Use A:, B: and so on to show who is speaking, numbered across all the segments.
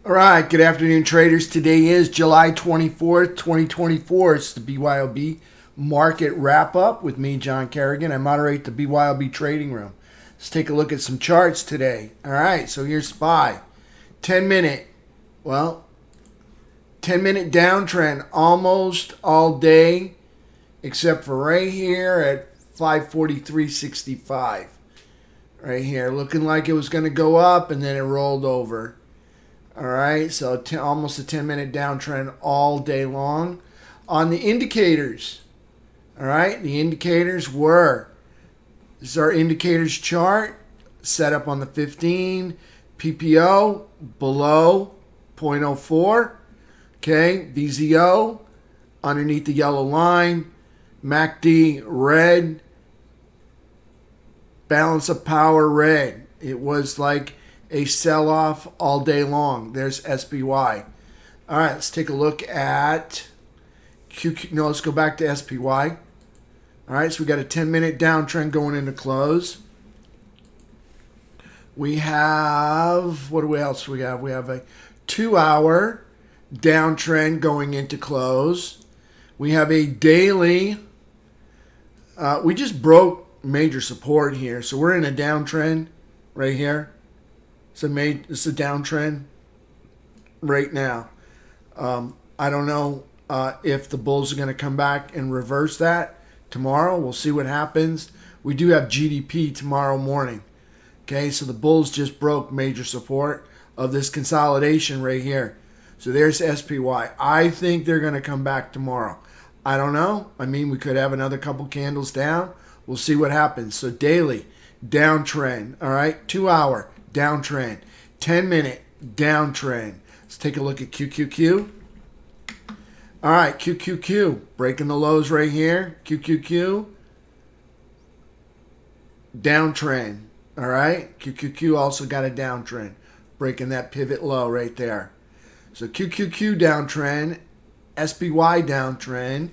A: All right, good afternoon, traders. Today is July 24th, 2024. It's the BYOB Market Wrap Up with me, John Kerrigan. I moderate the BYOB Trading Room. Let's take a look at some charts today. All right, so here's SPY. 10-minute, 10-minute downtrend almost all day, except for right here at 543.65. Right here, looking like it was going to go up, and then it rolled over. All right, so almost a 10-minute downtrend all day long. On the indicators, all right, the indicators were, this is our indicators chart, set up on the 15, PPO below 0.04, okay, VZO underneath the yellow line, MACD red, balance of power red. It was like a sell-off all day long. There's SPY. All right, let's take a look at QQ. No, let's go back to SPY. All right, so we got a 10-minute downtrend going into close. We have, what else do we have? We have a 2-hour downtrend going into close. We have a daily, we just broke major support here. So we're in a downtrend right here. It's a downtrend right now. I don't know if the bulls are going to come back and reverse that tomorrow. We'll see what happens. We do have GDP tomorrow morning. Okay, so the bulls just broke major support of this consolidation right here. So there's SPY. I think they're going to come back tomorrow. I don't know. I mean, we could have another couple candles down. We'll see what happens. So daily downtrend. All right, 2-hour downtrend, 10-minute downtrend. Let's take a look at QQQ. All right, QQQ breaking the lows right here. QQQ downtrend. All right, QQQ also got a downtrend, breaking that pivot low right there. So QQQ downtrend, SPY downtrend,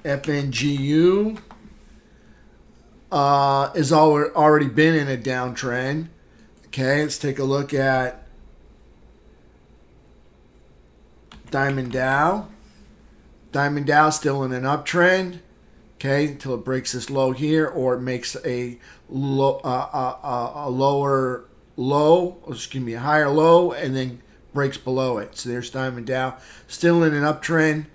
A: FNGU is already been in a downtrend. Okay, let's take a look at Diamond Dow. Diamond Dow still in an uptrend. Okay, until it breaks this low here, or it makes a lower low, excuse me, a higher low, and then breaks below it. So there's Diamond Dow, still in an uptrend.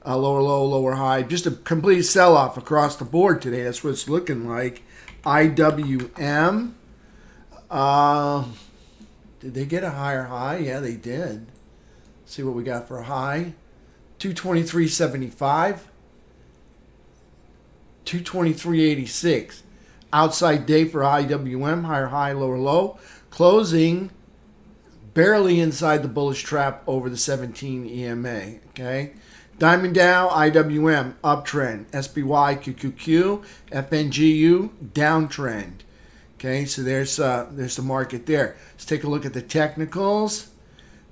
A: Lower low, lower high. Just a complete sell-off across the board today. That's what it's looking like. IWM. Did they get a higher high? Yeah, they did. Let's see what we got for a high. 223.75. 223.86. Outside day for IWM. Higher high, lower low. Closing barely inside the bullish trap over the 17 EMA. Okay. Diamond Dow, IWM, uptrend. SPY, QQQ, FNGU, downtrend. Okay, so there's the market there. Let's take a look at the technicals.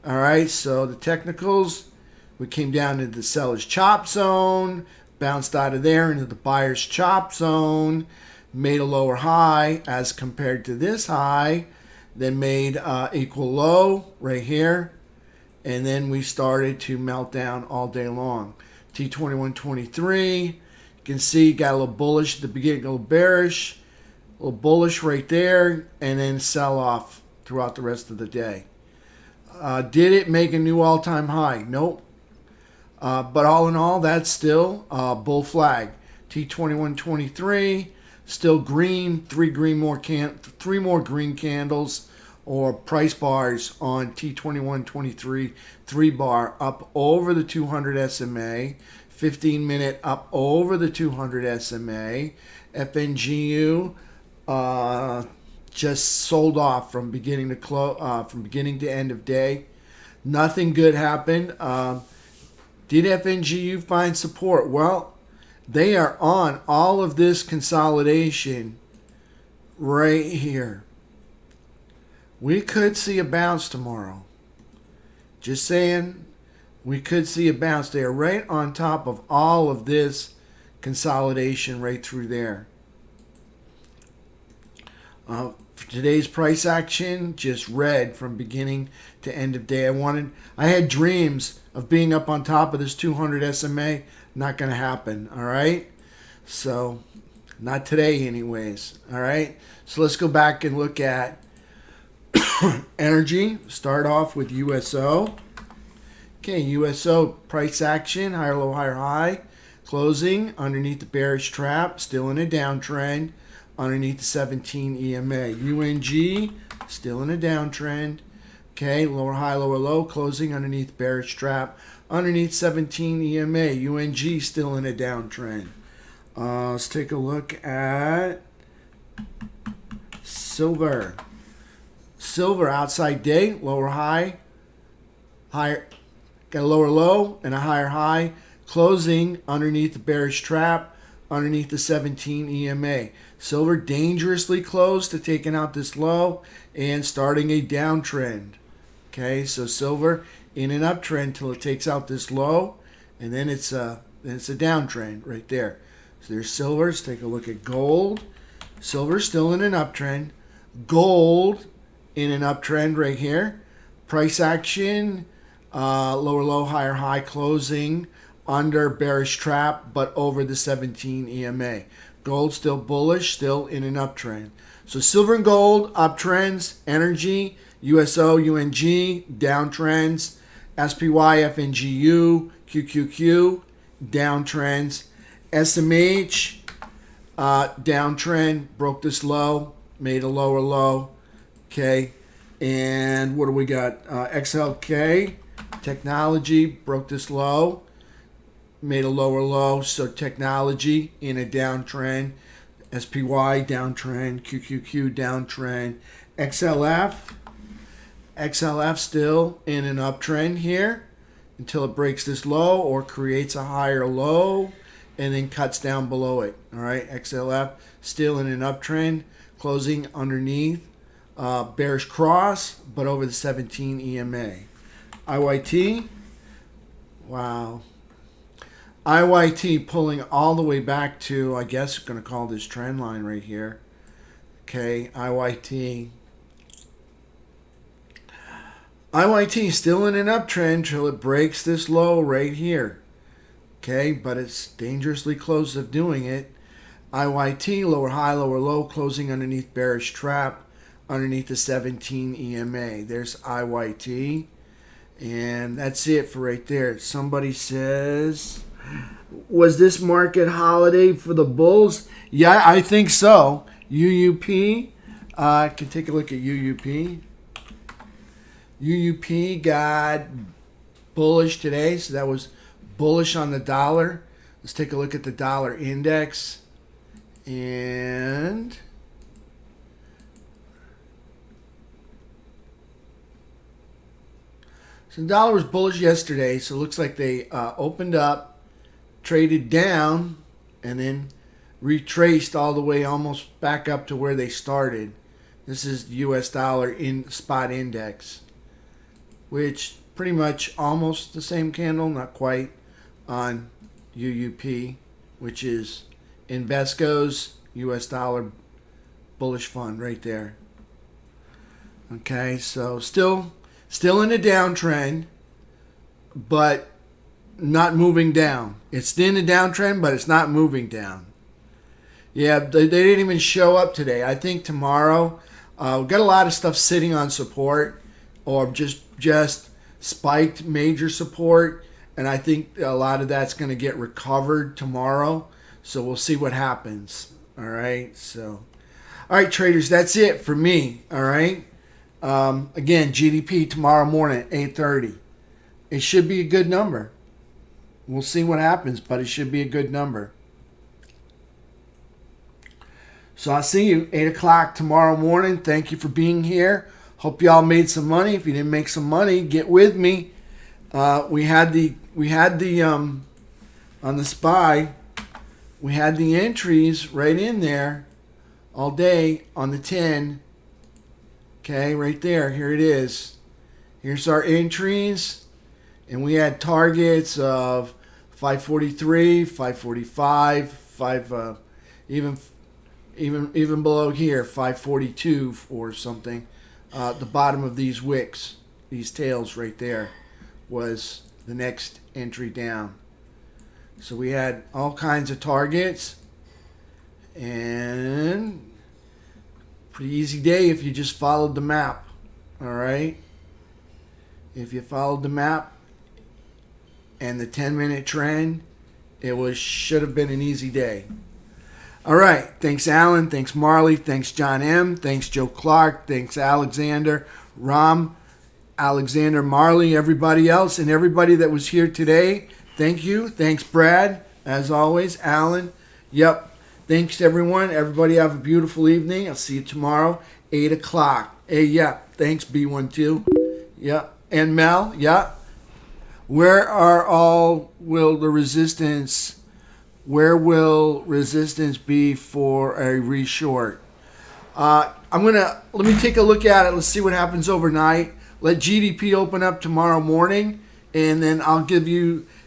A: All right, so the technicals, we came down into the seller's chop zone, bounced out of there into the buyer's chop zone, made a lower high as compared to this high, then made equal low right here. And then we started to melt down all day long. T2123, you can see got a little bullish at the beginning, a little bearish, a little bullish right there, and then sell off throughout the rest of the day. Did it make a new all-time high? Nope. But all in all, that's still bull flag. T2123, still green, three more green candles, or price bars on T2123 3-bar up over the 200 SMA, 15-minute up over the 200 SMA. FNGU just sold off from beginning to end of day. Nothing good happened. Did FNGU find support? Well, they are on all of this consolidation right here. We could see a bounce tomorrow. Just saying, we could see a bounce. They are right on top of all of this consolidation right through there. For today's price action, just red from beginning to end of day. I had dreams of being up on top of this 200 SMA. Not going to happen. All right. So, not today, anyways. All right. So let's go back and look at energy. Start off with USO. Okay, USO price action, higher low, higher high, closing underneath the bearish trap, still in a downtrend, underneath the 17 EMA. UNG, still in a downtrend. Okay, lower high, lower low, closing underneath bearish trap, underneath 17 EMA. UNG, still in a downtrend. Let's take a look at silver. Silver outside day, lower high, higher. Got a lower low and a higher high, closing underneath the bearish trap, underneath the 17 EMA. Silver dangerously close to taking out this low and starting a downtrend. Okay, so silver in an uptrend till it takes out this low, and then it's a downtrend right there. So there's silver. Let's take a look at gold. Silver still in an uptrend. Gold in an uptrend right here. Price action. Lower low, higher high, closing under bearish trap, but over the 17 EMA. Gold still bullish, still in an uptrend. So silver and gold, uptrends. Energy, USO, UNG, downtrends. SPY, FNGU, QQQ, downtrends. SMH, downtrend, broke this low, made a lower low. Okay, and what do we got? XLK. Technology broke this low, made a lower low, so technology in a downtrend. SPY downtrend, QQQ downtrend. XLF still in an uptrend here until it breaks this low or creates a higher low and then cuts down below it. All right, XLF still in an uptrend, closing underneath bearish cross, but over the 17 EMA. IYT, wow. IYT pulling all the way back to, I guess we're going to call this trend line right here. Okay, IYT. IYT still in an uptrend till it breaks this low right here. Okay, but it's dangerously close of doing it. IYT, lower high, lower low, closing underneath bearish trap, underneath the 17 EMA. There's IYT. And that's it for right there. Somebody says, was this market holiday for the bulls? Yeah, I think so. UUP, I can take a look at UUP. UUP got bullish today, so that was bullish on the dollar. Let's take a look at the dollar index. And so the dollar was bullish yesterday, so it looks like they opened up, traded down, and then retraced all the way almost back up to where they started. This is the U.S. dollar in spot index, which pretty much almost the same candle, not quite, on UUP, which is Invesco's U.S. dollar bullish fund right there. Okay, so still in a downtrend, but not moving down. It's in a downtrend, but it's not moving down. Yeah, they didn't even show up today. I think tomorrow, we've got a lot of stuff sitting on support or just spiked major support, and I think a lot of that's going to get recovered tomorrow. So we'll see what happens. All right, so all right, traders, that's it for me. All right. Again, GDP tomorrow morning at 8:30. It should be a good number. We'll see what happens, but it should be a good number. So I'll see you 8 o'clock tomorrow morning. Thank you for being here. Hope y'all made some money. If you didn't make some money, get with me. We had the on the SPY. We had the entries right in there all day on the 10. Okay, right there. Here it is. Here's our entries. And we had targets of 543, 545, even even below here, 542 or something. The bottom of these wicks, these tails right there, was the next entry down. So we had all kinds of targets, and pretty easy day if you just followed the map. All right, if you followed the map and the 10-minute trend, it should have been an easy day. All right, thanks Alan, thanks Marley, thanks John M, thanks Joe Clark, thanks Alexander, Ram, Alexander, Marley, everybody else, and everybody that was here today. Thank you. Thanks, Brad, as always. Alan. Yep. Thanks, everyone. Everybody have a beautiful evening. I'll see you tomorrow, 8 o'clock. Hey, yeah. Thanks, B12. Yeah. And Mel, yeah. Where will resistance be for a reshort? Let me take a look at it. Let's see what happens overnight. Let GDP open up tomorrow morning, and then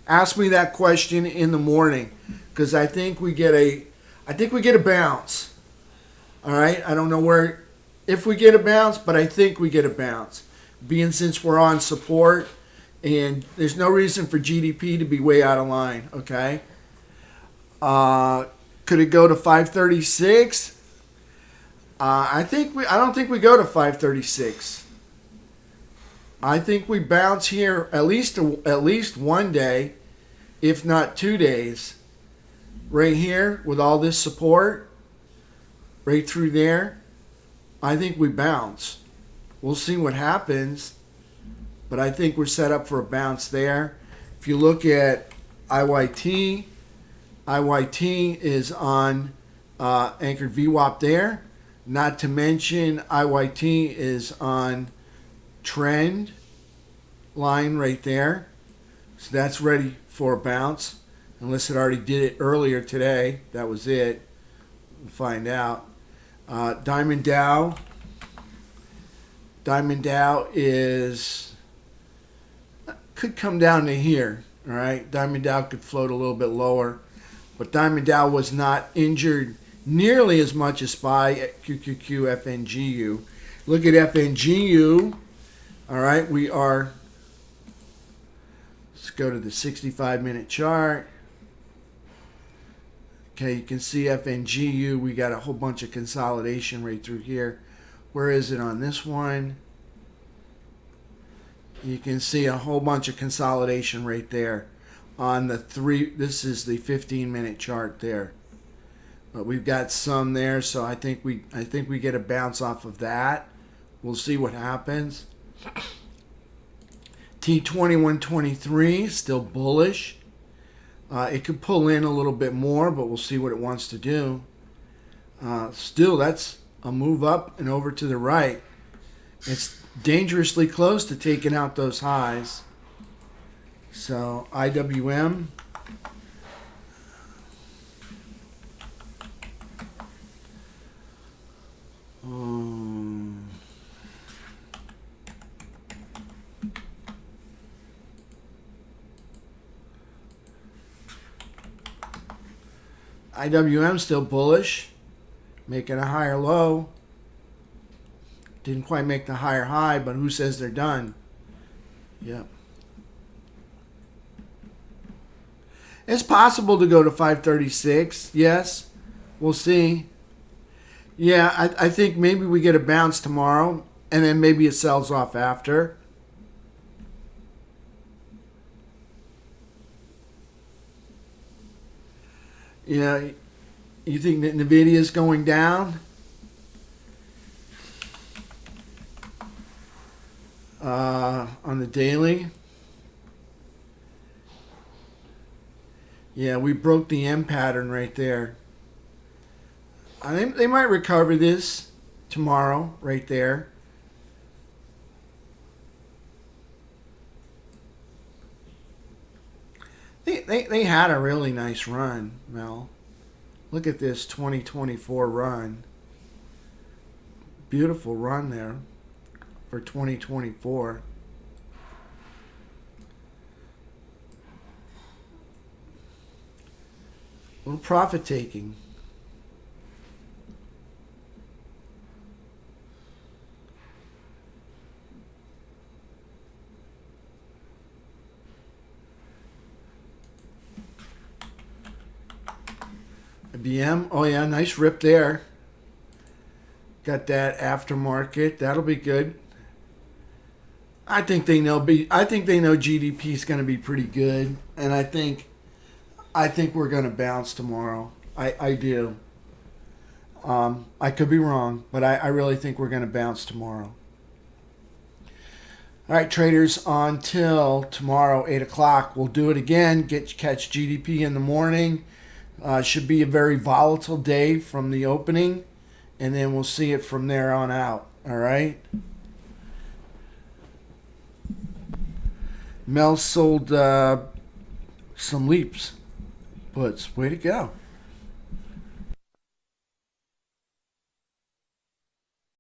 A: ask me that question in the morning, because I think we get a bounce. All right, I don't know if we get a bounce, but I think we get a bounce, being since we're on support, and there's no reason for GDP to be way out of line. Okay, could it go to 536? I don't think we go to 536. I think we bounce here at least one day, if not 2 days, right here with all this support, right through there. I think we bounce. We'll see what happens, but I think we're set up for a bounce there. If you look at IYT is on anchored VWAP there. Not to mention IYT is on trend line right there. So that's ready for a bounce. Unless it already did it earlier today. That was it. We'll find out. Diamond Dow could come down to here. All right. Diamond Dow could float a little bit lower. But Diamond Dow was not injured nearly as much as SPY at QQQ FNGU. Look at FNGU. All right, let's go to the 65-minute chart. Okay, you can see FNGU, we got a whole bunch of consolidation right through here. Where is it on this one? You can see a whole bunch of consolidation right there on this is the 15-minute chart there. But we've got some there, so I think we get a bounce off of that. We'll see what happens. T2123 still bullish. It could pull in a little bit more, but we'll see what it wants to do. Still, that's a move up and over to the right. It's dangerously close to taking out those highs. So IWM. IWM still bullish, making a higher low. Didn't quite make the higher high, but who says they're done? Yep. It's possible to go to 536. Yes, we'll see. Yeah, I think maybe we get a bounce tomorrow, and then maybe it sells off after. You know, you think that NVIDIA is going down? On the daily? Yeah, we broke the M pattern right there. I think they might recover this tomorrow right there. They had a really nice run, Mel. Look at this 2024 run. Beautiful run there for 2024. A little profit taking. IBM. Oh yeah, nice rip there. Got that aftermarket. That'll be good. I think they know. I think they know GDP is going to be pretty good, and I think we're going to bounce tomorrow. I do. I could be wrong, but I really think we're going to bounce tomorrow. All right, traders, until tomorrow, 8 o'clock. We'll do it again. Catch GDP in the morning. Should be a very volatile day from the opening, and then we'll see it from there on out. All right? Mel sold some leaps puts. Way to go.